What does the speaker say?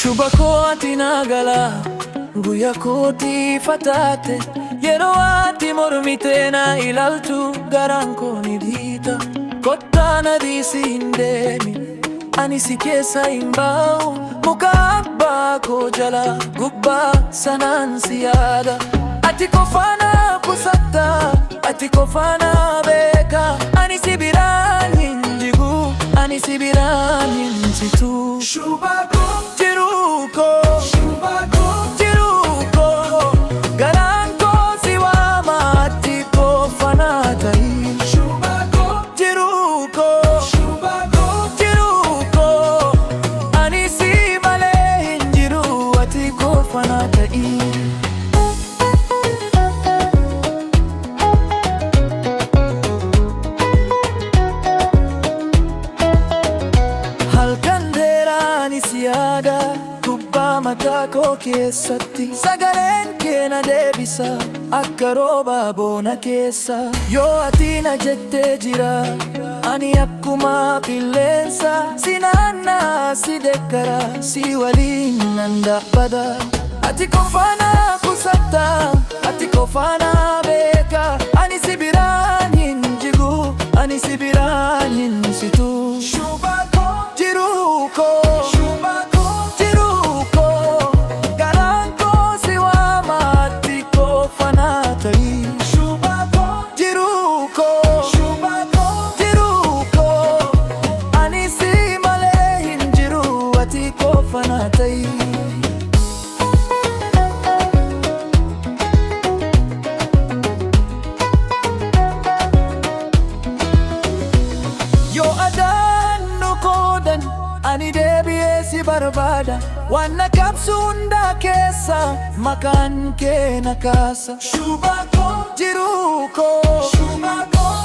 Shuba kooti nagala, guyyaa kooti fataate. Yeroo ati mormite na ilaaltu garaan koo ni dhiita. Kottaa na dhiisi hin deemin, ani si keessa hin bahu. Muka abbaa koo jala gubbaa sanaan si yaada. Ati kofaana kusatta, ati kofaana beeka. Ani si biraan hin jigu, ani si biraan hin jitu. Shuba koo jiru koo, shuba koo jiru koo. Garaan koo si waama, ati kofaana ta'i. Shuba koo jiru koo, shuba koo jiru koo. Ani si malee hin jiru, ati kofaana ta'i. Siyaada gubbaa mataa koo keessatti, sagaleen kee na deebisa akka rooba boona keessa. Yoo ati na jettee jira, ani akkuma qilleensa. Si naannaa si deeggara, si waliin nan dhaabbata. Ati kofaana kusatta, ati kofaana beeka. Ani si biraan hin jigu, ani si biraan hin situ. Shuba koo jiru koo, yoo adaan nu qoodan ani deebi'ee si barbaada. Waan na qabsu hunda keessa maqaan kee na kaasa. Shuba koo jiru koo, shuba koo